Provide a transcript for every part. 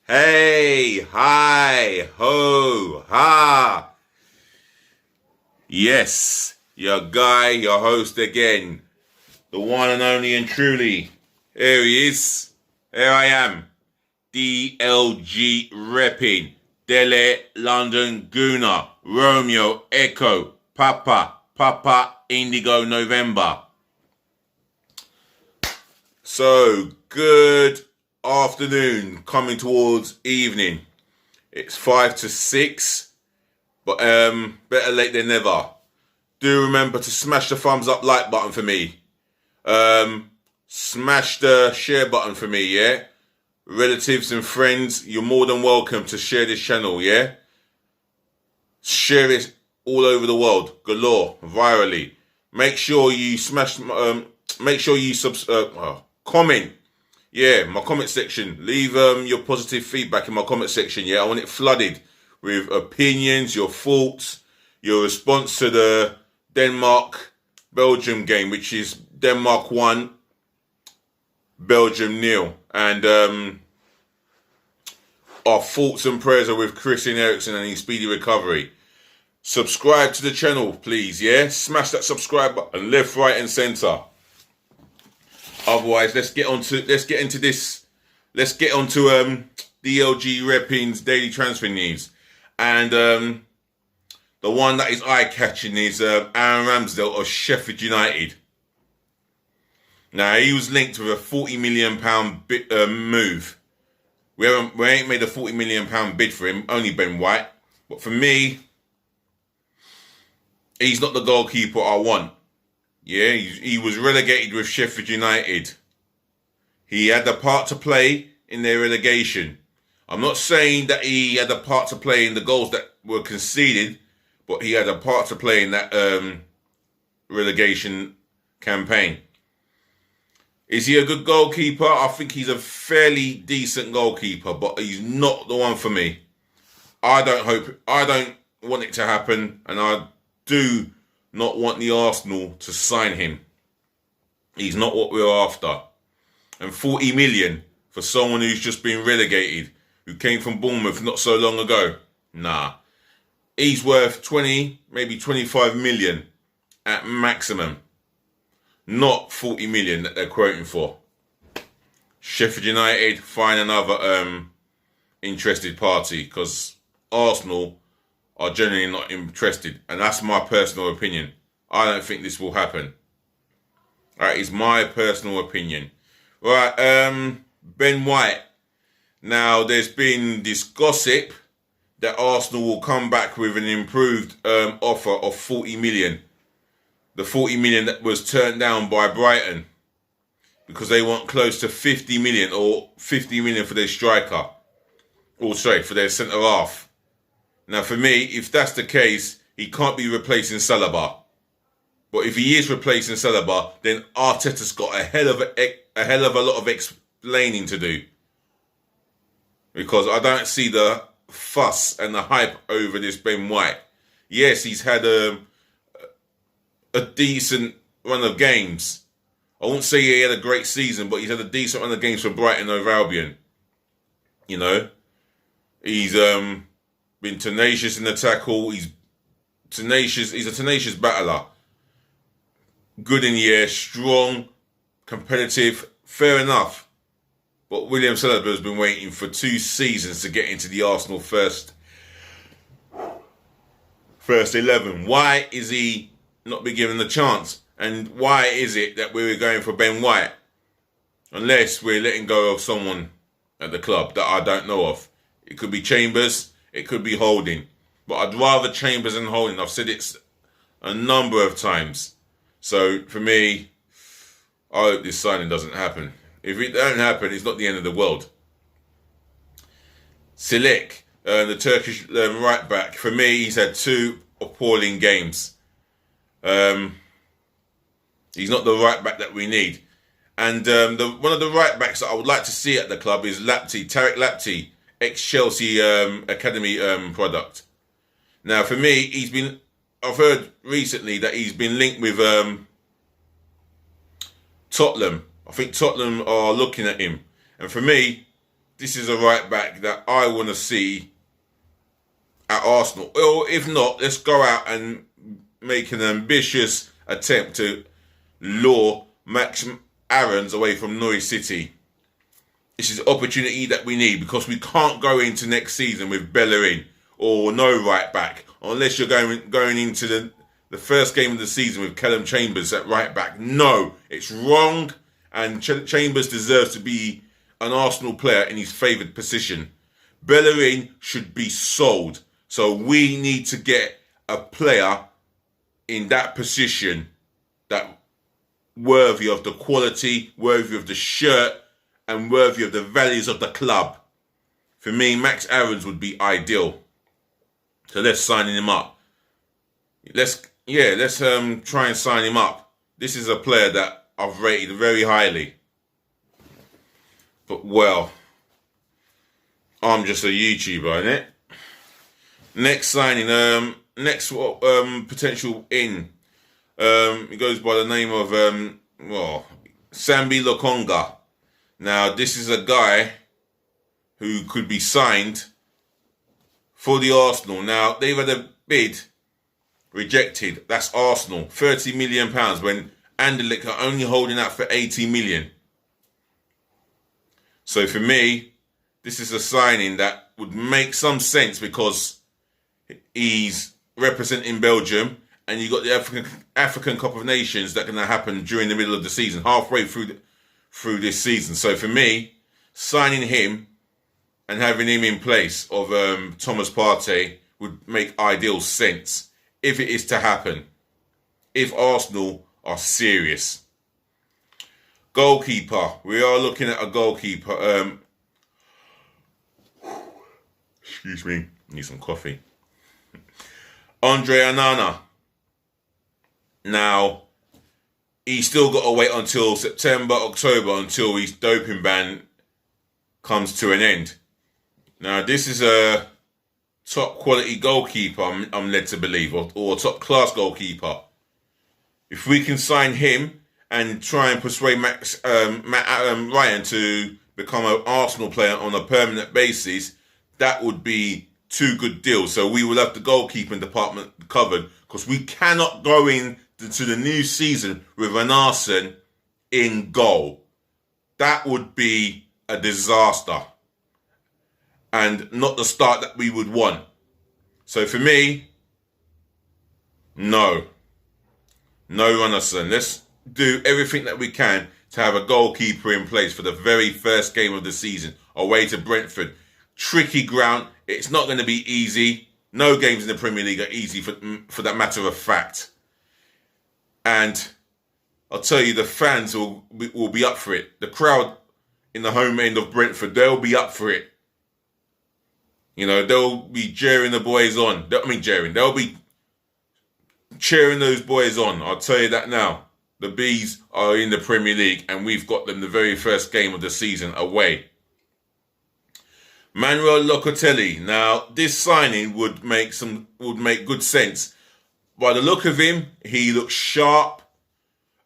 Hey, hi, ho, ha. Yes, your guy, your host again. The one and only and truly. Here he is. Here I am. DLG Reppin'. Dele London Guna. Romeo Echo. Papa Indigo November. So, good afternoon, coming towards evening. It's 5 to 6, but better late than never. Do remember to smash the thumbs up like button for me. Smash the share button for me, yeah? Relatives and friends, you're more than welcome to share this channel, yeah? Share it all over the world, galore, virally. Make sure you comment. Yeah, my comment section. Leave your positive feedback in my comment section. Yeah, I want it flooded with opinions, your thoughts, your response to the Denmark-Belgium game, which is Denmark 1, Belgium 0. And our thoughts and prayers are with Christian Eriksen and his speedy recovery. Subscribe to the channel, please, yeah? Smash that subscribe button left, right, and centre. Otherwise, let's get onto DLG Reppin'S daily transfer news. And the one that is eye-catching is Aaron Ramsdale of Sheffield United. Now, he was linked with a £40 million move. We ain't made a £40 million bid for him, only Ben White. But for me, he's not the goalkeeper I want. Yeah, he was relegated with Sheffield United. He had a part to play in their relegation. I'm not saying that he had a part to play in the goals that were conceded, but he had a part to play in that relegation campaign. Is he a good goalkeeper? I think he's a fairly decent goalkeeper, but he's not the one for me. I don't want it to happen, and I do not want the Arsenal to sign him. He's not what we're after. And 40 million for someone who's just been relegated, who came from Bournemouth not so long ago. Nah. He's worth 20, maybe 25 million at maximum. Not 40 million that they're quoting for. Sheffield United, find another interested party, because Arsenal are generally not interested, and that's my personal opinion. I don't think this will happen. Alright, it's my personal opinion. Right, Ben White. Now, there's been this gossip that Arsenal will come back with an improved offer of 40 million. The 40 million that was turned down by Brighton, because they want close to 50 million, or 50 million for their striker. Or sorry, for their centre half. Now, for me, if that's the case, he can't be replacing Saliba. But if he is replacing Saliba, then Arteta's got a hell of a lot of explaining to do. Because I don't see the fuss and the hype over this Ben White. Yes, he's had a decent run of games. I won't say he had a great season, but he's had a decent run of games for Brighton over Albion. You know, he's been tenacious in the tackle. He's a tenacious battler. Good in the air, strong, competitive, fair enough. But William Saliba has been waiting for 2 seasons to get into the Arsenal first 11. Why is he not been given the chance? And why is it that we're going for Ben White? Unless we're letting go of someone at the club that I don't know of. It could be Chambers. It could be Holding. But I'd rather Chambers than Holding. I've said it a number of times. So, for me, I hope this signing doesn't happen. If it don't happen, it's not the end of the world. Silik, the Turkish right back. For me, he's had 2 appalling games. He's not the right back that we need. And one of the right backs that I would like to see at the club is Tarek Lapti, ex-Chelsea academy product. Now, for me, I've heard recently that he's been linked with Tottenham. I think Tottenham are looking at him. And for me, this is a right back that I want to see at Arsenal. Or if not, let's go out and make an ambitious attempt to lure Max Aarons away from Norwich City. This is the opportunity that we need, because we can't go into next season with Bellerin or no right back unless you're going into the first game of the season with Callum Chambers at right back. No, it's wrong, and Chambers deserves to be an Arsenal player in his favoured position. Bellerin should be sold. So we need to get a player in that position that worthy of the quality, worthy of the shirt, and worthy of the values of the club. For me, Max Aarons would be ideal. So let's sign him up. Let's try and sign him up. This is a player that I've rated very highly. But well, I'm just a YouTuber, innit? Next signing, potential in. It goes by the name of Sambi Lokonga. Now, this is a guy who could be signed for the Arsenal. Now, they've had a bid rejected. That's Arsenal. £30 million when Anderlecht are only holding out for 80 million. So for me, this is a signing that would make some sense, because he's representing Belgium, and you got the African Cup of Nations that's going to happen during the middle of the season, halfway through this season. So for me, signing him and having him in place of Thomas Partey would make ideal sense if it is to happen, if Arsenal are serious. Goalkeeper. We are looking at a goalkeeper. Excuse me. Need some coffee. Andre Onana. Now, he's still got to wait until September, October, until his doping ban comes to an end. Now, this is a top quality goalkeeper, I'm led to believe, or top class goalkeeper. If we can sign him and try and persuade Ryan to become an Arsenal player on a permanent basis, that would be two good deals. So we will have the goalkeeping department covered, because we cannot go into the new season with an Arsenal in goal. That would be a disaster, and not the start that we would want. So for me, no Runnison. Let's do everything that we can to have a goalkeeper in place for the very first game of the season, away to Brentford. Tricky ground. It's not going to be easy. No games in the Premier League are easy, for that matter of fact. And I'll tell you, the fans will be up for it. The crowd in the home end of Brentford, they'll be up for it. You know, they'll be cheering the boys on. They'll be cheering those boys on. I'll tell you that now. The Bees are in the Premier League, and we've got them the very first game of the season away. Manuel Locatelli. Now, this signing would make good sense. By the look of him, he looks sharp.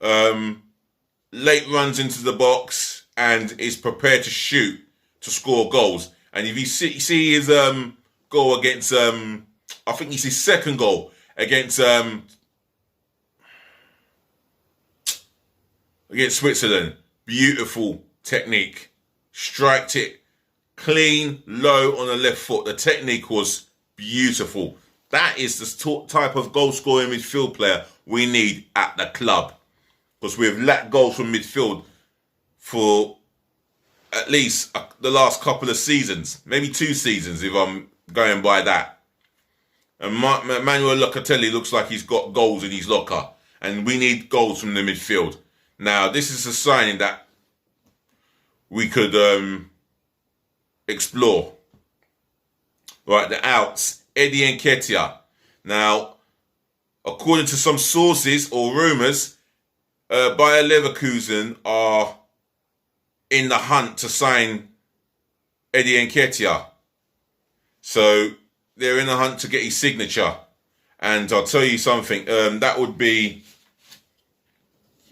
Late runs into the box and is prepared to shoot, to score goals. And if you see his goal against, I think it's his second goal against Switzerland. Beautiful technique. Striked it clean, low on the left foot. The technique was beautiful. That is the type of goal-scoring midfield player we need at the club. Because we've lacked goals from midfield for at least the last couple of seasons. Maybe 2 seasons, if I'm going by that. And Manuel Locatelli looks like he's got goals in his locker. And we need goals from the midfield. Now, this is a signing that we could explore. Right, the outs. Eddie Nketiah. Now, according to some sources or rumours, Bayer Leverkusen are in the hunt to sign Eddie Nketiah. So they're in the hunt to get his signature. And I'll tell you something, that would be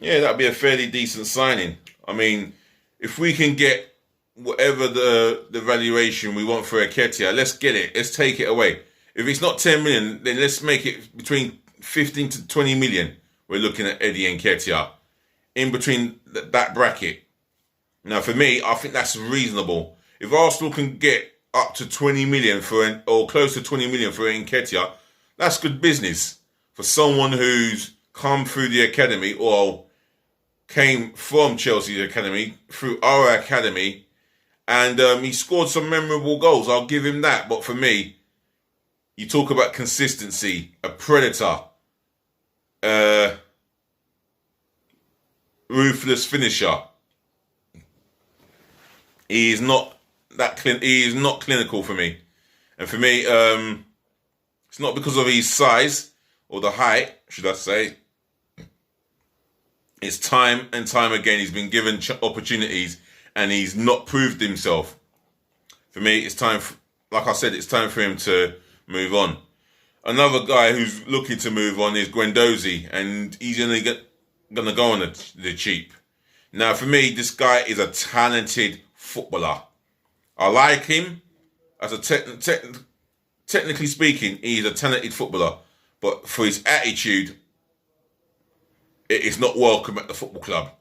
a fairly decent signing. I mean, if we can get whatever the valuation we want for Nketiah, let's get it. Let's take it away. If it's not 10 million, then let's make it between 15 to 20 million. We're looking at Eddie Nketiah in between that bracket. Now, for me, I think that's reasonable. If Arsenal can get up to 20 million or close to 20 million for Nketiah, that's good business for someone who's come through the academy or came from Chelsea's academy through our academy, and he scored some memorable goals. I'll give him that. But for me, you talk about consistency, a predator, ruthless finisher. He is not clinical for me, and for me, it's not because of his size or the height, should I say. It's time and time again he's been given opportunities and he's not proved himself. For me, it's time. Like I said, it's time for him to move on. Another guy who's looking to move on is Guendouzi, and he's gonna go on the cheap. Now, for me, this guy is a talented footballer. I like him as a technically speaking, he's a talented footballer, but for his attitude, it is not welcome at the football club,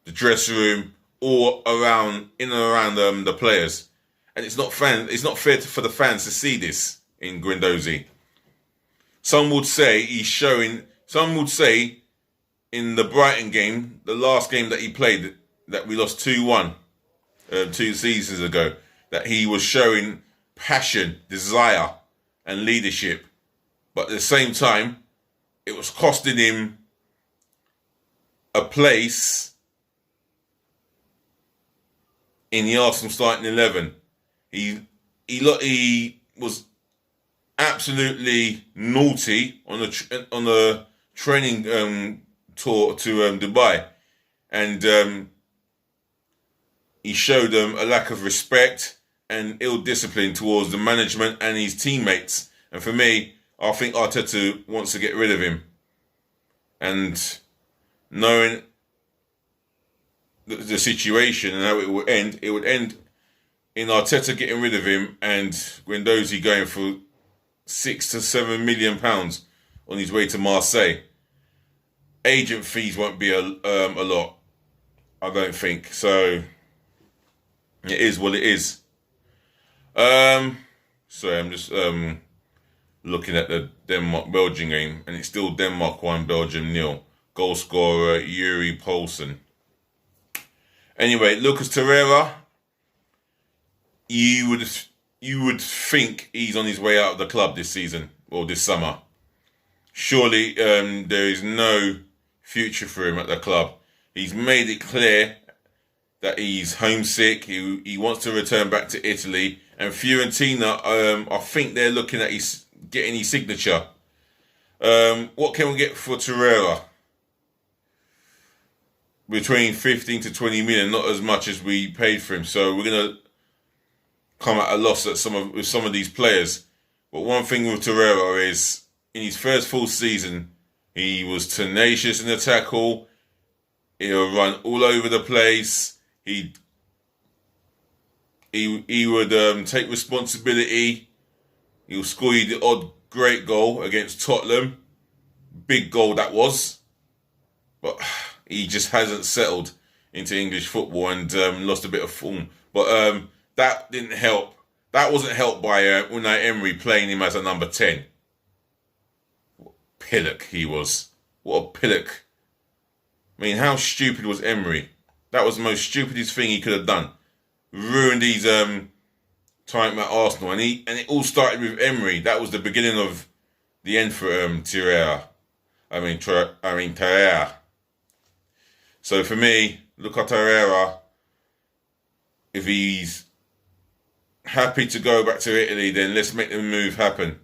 the dressing room, or in and around the players. And it's not fair for the fans to see this in Guendouzi. Some would say in the Brighton game, the last game that he played, that we lost 2-1 2 seasons ago, that he was showing passion, desire, and leadership. But at the same time, it was costing him a place in the Arsenal starting 11. He was absolutely naughty on the training tour to Dubai, and he showed them a lack of respect and ill discipline towards the management and his teammates. And for me, I think Arteta wants to get rid of him. And knowing the situation and how it would end in Arteta getting rid of him and Guendouzi going for £6 to £7 million on his way to Marseille. Agent fees won't be a lot, I don't think. So it is what it is. Sorry, I'm just looking at the Denmark-Belgium game, and it's still Denmark 1, Belgium 0. Goal scorer Yuri Poulsen. Anyway, Lucas Torreira, you would think he's on his way out of the club this season or this summer. Surely there is no future for him at the club. He's made it clear that he's homesick. He wants to return back to Italy, and Fiorentina, I think they're looking at getting his signature. What can we get for Torreira? Between 15 to 20 million, not as much as we paid for him. So we're going to come at a loss with some of these players. But one thing with Torreira is, in his first full season, he was tenacious in the tackle. He'll run all over the place. He would take responsibility. He'll score you the odd great goal against Tottenham. Big goal that was. But he just hasn't settled into English football and lost a bit of form. But that didn't help. That wasn't helped by Unai Emery playing him as a number 10. What a pillock he was. What a pillock. I mean, how stupid was Emery? That was the most stupidest thing he could have done. Ruined his time at Arsenal. And it all started with Emery. That was the beginning of the end for Torreira. Torreira. So for me, look at Torreira. If he's happy to go back to Italy, then let's make the move happen.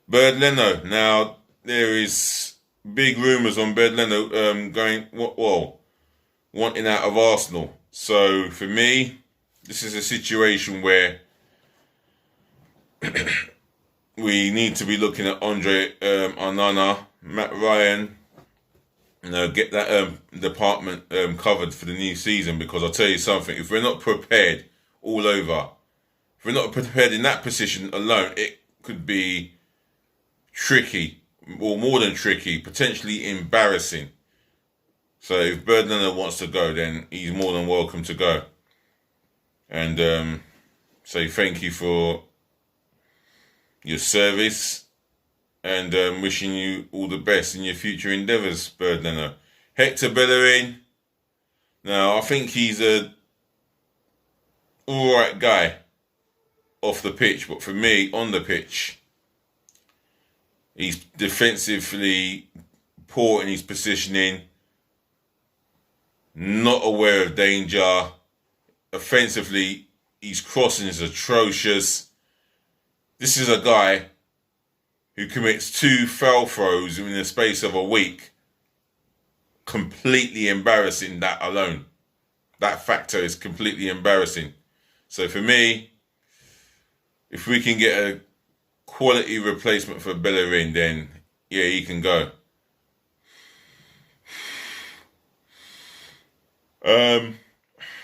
Bernd Leno. Now, there is big rumours on Bernd Leno wanting out of Arsenal. So for me, this is a situation where we need to be looking at Andre Onana, Matt Ryan, get that department covered for the new season, because I'll tell you something, if we're not prepared all over, if we're not prepared in that position alone, it could be tricky, or more than tricky, potentially embarrassing. So if Birdlander wants to go, then he's more than welcome to go. And say thank you for your service, and wishing you all the best in your future endeavours, Birdlander. Hector Bellerin, now I think he's a alright guy off the pitch, but for me, on the pitch, he's defensively poor in his positioning, not aware of danger. Offensively, his crossing is atrocious. This is a guy who commits 2 foul throws in the space of a week. Completely embarrassing, that alone. That factor is completely embarrassing. So for me, if we can get a quality replacement for Bellerin, then yeah, he can go.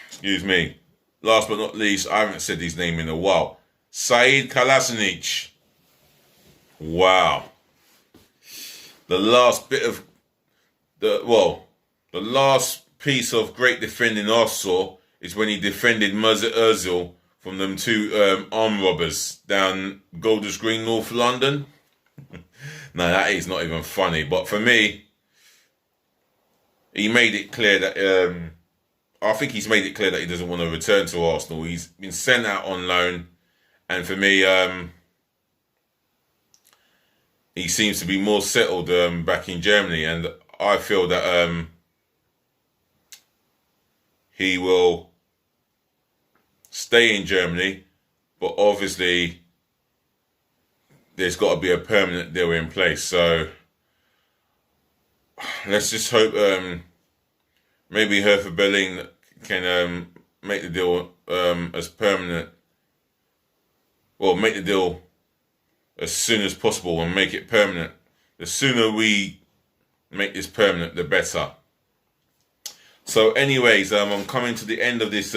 Excuse me. Last but not least, I haven't said his name in a while. Said Kolasinac. Wow. The last piece of great defending I saw is when he defended Mesut Ozil from them 2 armed robbers down Golders Green, North London. No, that is not even funny. But for me, he made it clear that I think he's made it clear that he doesn't want to return to Arsenal. He's been sent out on loan, and for me, he seems to be more settled back in Germany, and I feel that he will stay in Germany, but obviously there's got to be a permanent deal in place. So let's just hope maybe Hertha Berlin can make the deal as permanent. Well, make the deal as soon as possible and make it permanent. The sooner we make this permanent, the better. So anyways, I'm coming to the end of this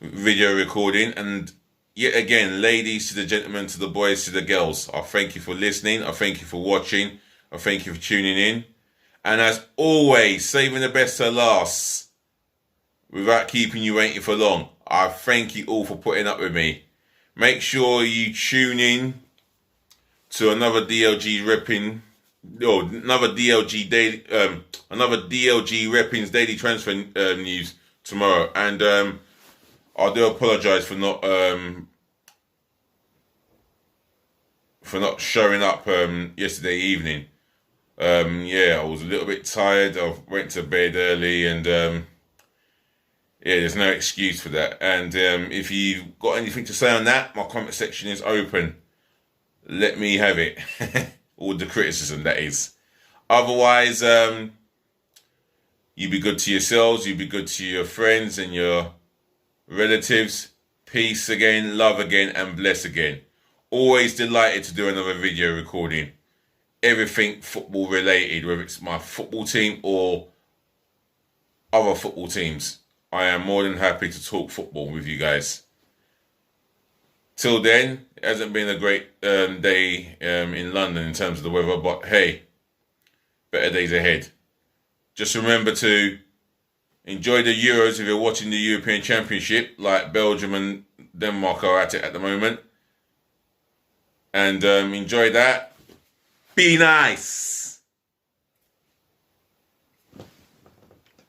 video recording, and yet again, ladies to the gentlemen, to the boys, to the girls, I thank you for listening, I thank you for watching, I thank you for tuning in, and as always, saving the best to last, without keeping you waiting for long, I thank you all for putting up with me. Make sure you tune in to another DLG Reppin', another DLG Reppin'S daily transfer news tomorrow, and I do apologise for not showing up yesterday evening. Yeah, I was a little bit tired. I went to bed early, and yeah, there's no excuse for that. And if you've got anything to say on that, my comment section is open. Let me have it. All the criticism, that is. Otherwise, you be good to yourselves, you be good to your friends and your relatives. Peace again, love again, and bless again. Always delighted to do another video recording. Everything football related, whether it's my football team or other football teams. I am more than happy to talk football with you guys. Till then, it hasn't been a great day in London in terms of the weather, but hey, better days ahead. Just remember to enjoy the Euros if you're watching the European Championship, like Belgium and Denmark are at it at the moment. And enjoy that. Be nice.